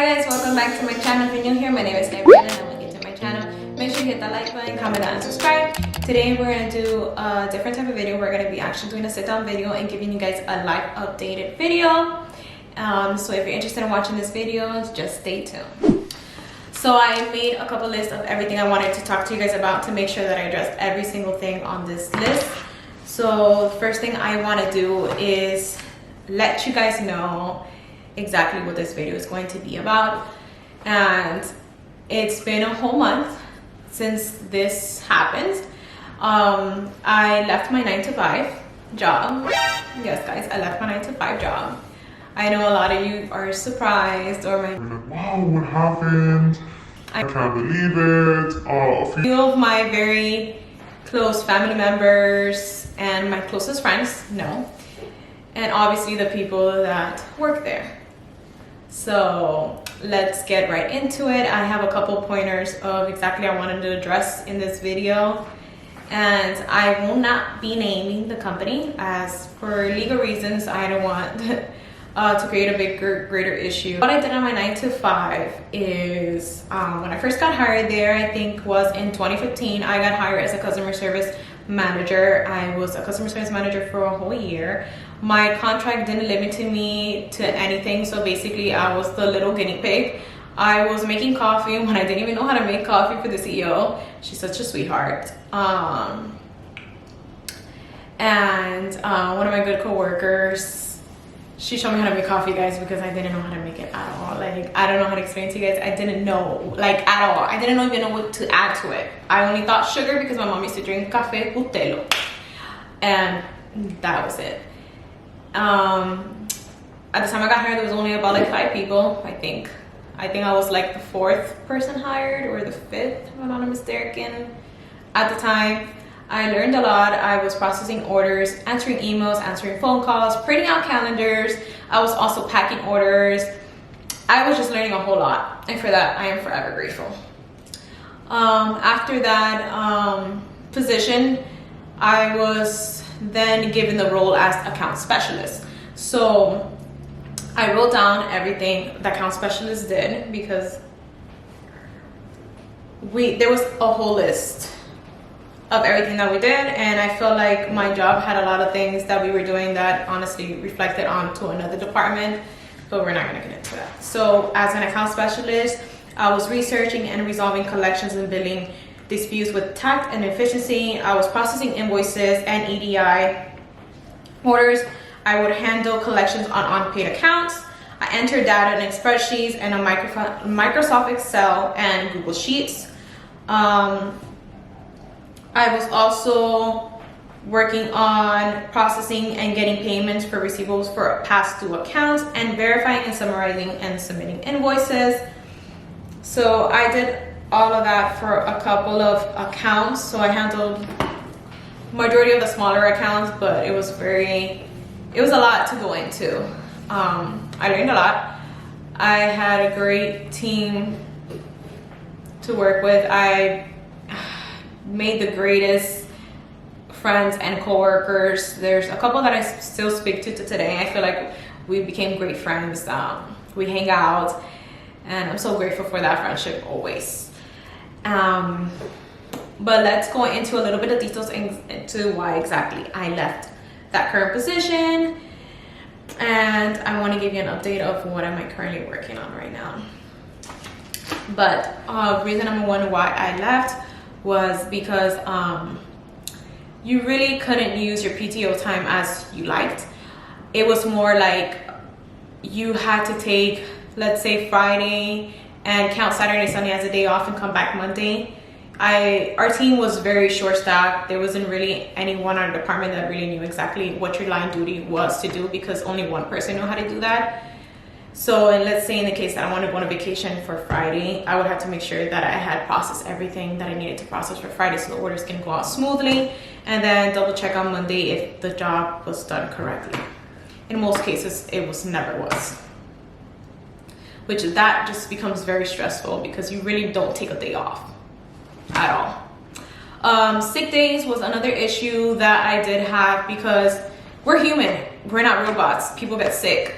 Hi guys, welcome back to my channel. If you're new here, my name is Gabriela and welcome to my channel. Make sure you hit that like button, comment down, and subscribe. Today we're going to do a different type of video. We're going to be actually doing a sit-down video and giving you guys a live updated video. So if you're interested in watching this video, just stay tuned. So I made a couple lists of everything I wanted to talk to you guys about to make sure that I addressed every single thing on this list. So the first thing I want to do is let you guys know exactly what this video is going to be about. And it's been a whole month since this happened. I left my 9-to-5 job. Yes guys, I left my 9-to-5 job. I know a lot of you are surprised or like, wow, what happened? I can't believe it. A few of my very close family members and my closest friends know, and obviously the people that work there. So let's get right into it. I have a couple pointers of exactly I wanted to address in this video, and I will not be naming the company as for legal reasons. I don't want to create a bigger, greater issue. What I did on my 9-to-5 is when I first got hired there, I think was in 2015, I got hired as a customer service manager. I was a customer service manager for a whole year. My contract didn't limit me to anything, so basically I was the little guinea pig. I was making coffee when I didn't even know how to make coffee for the CEO. She's such a sweetheart. And one of my good co-workers, she showed me how to make coffee, guys, because I didn't know how to make it at all. Like, I don't know how to explain to you guys. I didn't know, like, at all. I didn't even know what to add to it. I only thought sugar because my mom used to drink café butelo, and that was it. At the time I got hired, there was only about like 5 people. I think I was like the 4th person hired or the 5th, if I'm not mistaken. At the time, I learned a lot. I was processing orders, answering emails, answering phone calls, printing out calendars. I was also packing orders. I was just learning a whole lot, and for that I am forever grateful. After that position, I was then given the role as account specialist. So I wrote down everything the account specialist did, because there was a whole list of everything that we did, and I felt like my job had a lot of things that we were doing that honestly reflected onto another department, but we're not going to get into that. So as an account specialist, I was researching and resolving collections and billing disputes with tact and efficiency. I was processing invoices and EDI orders. I would handle collections on unpaid accounts. I entered data in spreadsheets and on Microsoft Excel and Google Sheets. I was also working on processing and getting payments for receivables for past due accounts, and verifying and summarizing and submitting invoices. So I did all of that for a couple of accounts. So I handled majority of the smaller accounts, but it was a lot to go into. I learned a lot. I had a great team to work with. I made the greatest friends and co-workers. There's a couple that I still speak to today. I feel like we became great friends. We hang out, and I'm so grateful for that friendship always. But let's go into a little bit of details into why exactly I left that current position, and I want to give you an update of what am I currently working on right now. But reason number one why I left was because you really couldn't use your PTO time as you liked. It was more like you had to take, let's say, Friday and count Saturday, Sunday as a day off and come back Monday. Our team was very short staffed. There wasn't really anyone in our department that really knew exactly what your line duty was to do, because only one person knew how to do that. So, and let's say in the case that I wanted to go on a vacation for Friday, I would have to make sure that I had processed everything that I needed to process for Friday so the orders can go out smoothly, and then double check on Monday if the job was done correctly. In most cases, it never was. Which that just becomes very stressful because you really don't take a day off at all. Sick days was another issue that I did have because we're human. We're not robots. People get sick.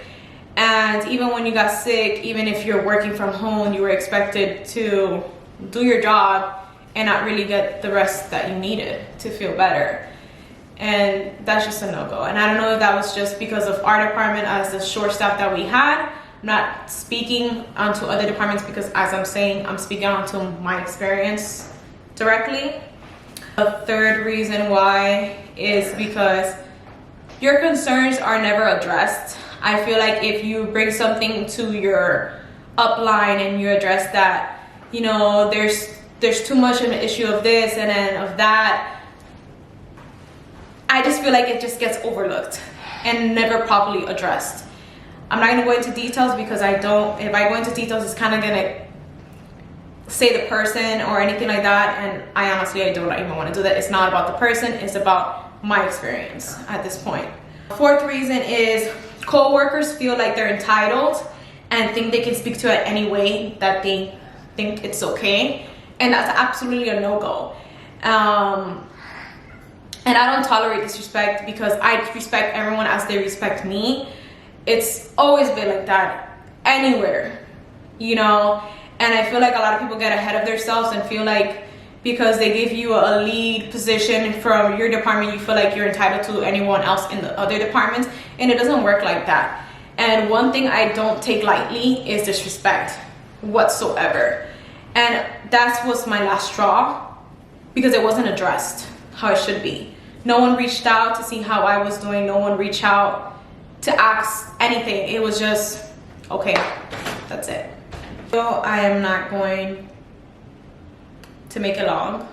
And even when you got sick, even if you're working from home, you were expected to do your job and not really get the rest that you needed to feel better. And that's just a no-go. And I don't know if that was just because of our department as the short staff that we had. I'm not speaking onto other departments because, as I'm saying, I'm speaking onto my experience directly. The third reason why is because your concerns are never addressed. I feel like if you bring something to your upline and you address that, you know, there's too much of an issue of this and then of that, I just feel like it just gets overlooked and never properly addressed. I'm not gonna go into details because if I go into details, it's kind of gonna say the person or anything like that. And I honestly don't even want to do that. It's not about the person, it's about my experience at this point. Fourth reason is co-workers feel like they're entitled and think they can speak to it any way that they think it's okay. And that's absolutely a no-go. And I don't tolerate disrespect because I respect everyone as they respect me. It's always been like that anywhere, you know? And I feel like a lot of people get ahead of themselves and feel like because they give you a lead position from your department, you feel like you're entitled to anyone else in the other departments. And it doesn't work like that. And one thing I don't take lightly is disrespect whatsoever. And that was my last straw because it wasn't addressed how it should be. No one reached out to see how I was doing. No one reached out to ask anything. It was just, okay, that's it. So I am not going to make it long.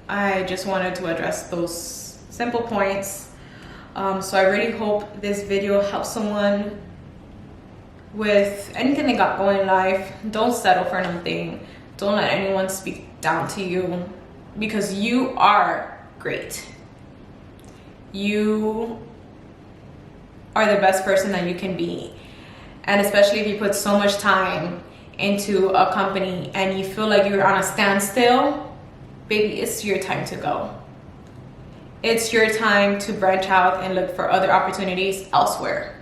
I just wanted to address those simple points. So I really hope this video helps someone with anything they got going in life. Don't settle for nothing. Don't let anyone speak down to you because you are great. You are the best person that you can be. And especially if you put so much time into a company and you feel like you're on a standstill, baby, it's your time to go. It's your time to branch out and look for other opportunities elsewhere.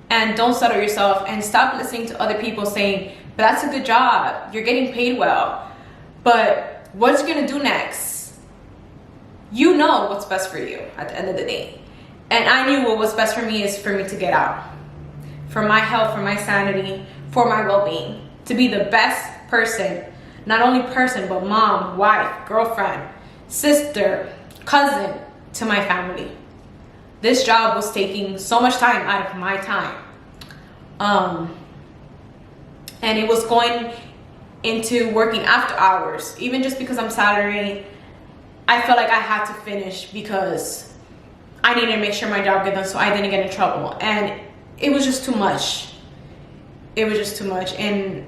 And don't settle yourself and stop listening to other people saying, but that's a good job, you're getting paid well, but what's you gonna do next? You know what's best for you at the end of the day. And I knew what was best for me is for me to get out. For my health, for my sanity, for my well-being. To be the best person. Not only person, but mom, wife, girlfriend, sister, cousin to my family. This job was taking so much time out of my time. And it was going into working after hours. Even just because I'm salary, I felt like I had to finish because I needed to make sure my job got done so I didn't get in trouble. And it was just too much. It was just too much. And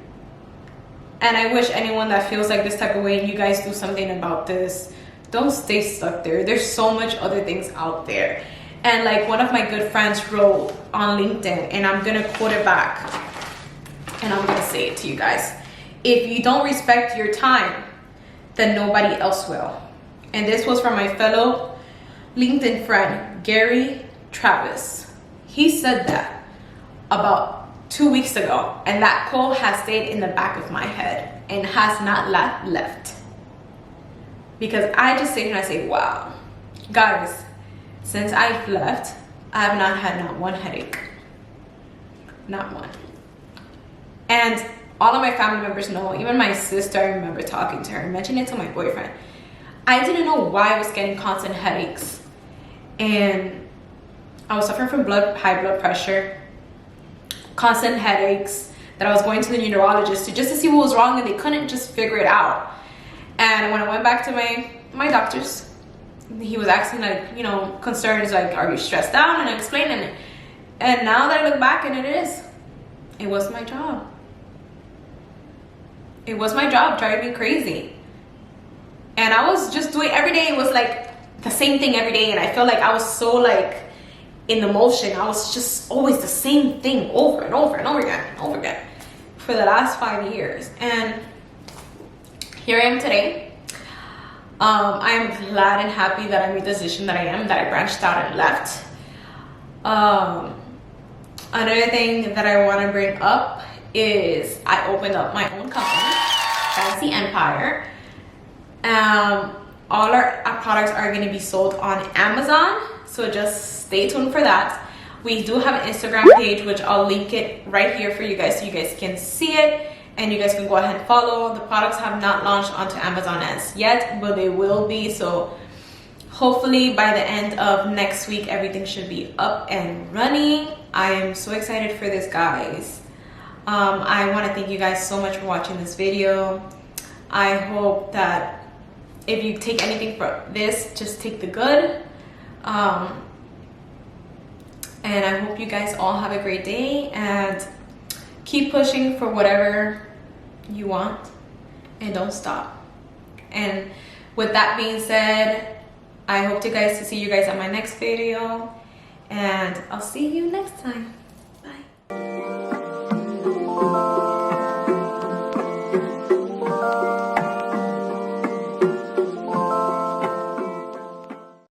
I wish anyone that feels like this type of way and you guys do something about this, don't stay stuck there. There's so much other things out there. And like one of my good friends wrote on LinkedIn, and I'm gonna quote it back and I'm gonna say it to you guys. If you don't respect your time, then nobody else will. And this was from my fellow LinkedIn friend, Gary Travis. He said that about 2 weeks ago, and that quote has stayed in the back of my head and has not left. Because I just sit here and I say, wow, guys, since I've left, I have not had not one headache. Not one. And all of my family members know, even my sister, I remember talking to her and mentioning it to my boyfriend. I didn't know why I was getting constant headaches. And I was suffering from high blood pressure, constant headaches, that I was going to the neurologist just to see what was wrong, and they couldn't just figure it out. And when I went back to my doctors, he was asking like, you know, concerns like, are you stressed out? And explaining it. And now that I look back, and it was my job. It was my job driving me crazy. And I was just doing every day. It was like the same thing every day. And I felt like I was so like in the motion. I was just always the same thing over and over and over again and over again for the last 5 years. And here I am today. I am glad and happy that I made the decision that I am, that I branched out and left. Another thing that I want to bring up is I opened up my own company, Fancy Empire. All our products are going to be sold on Amazon, so just stay tuned for that. We do have an Instagram page, which I'll link it right here for you guys so you guys can see it and you guys can go ahead and follow. The products have not launched onto Amazon as yet, but they will be, so hopefully by the end of next week everything should be up and running. I am so excited for this, guys. I want to thank you guys so much for watching this video. I hope that if you take anything from this, just take the good. And I hope you guys all have a great day and keep pushing for whatever you want and don't stop. And with that being said, I hope to see you guys at my next video, and I'll see you next time.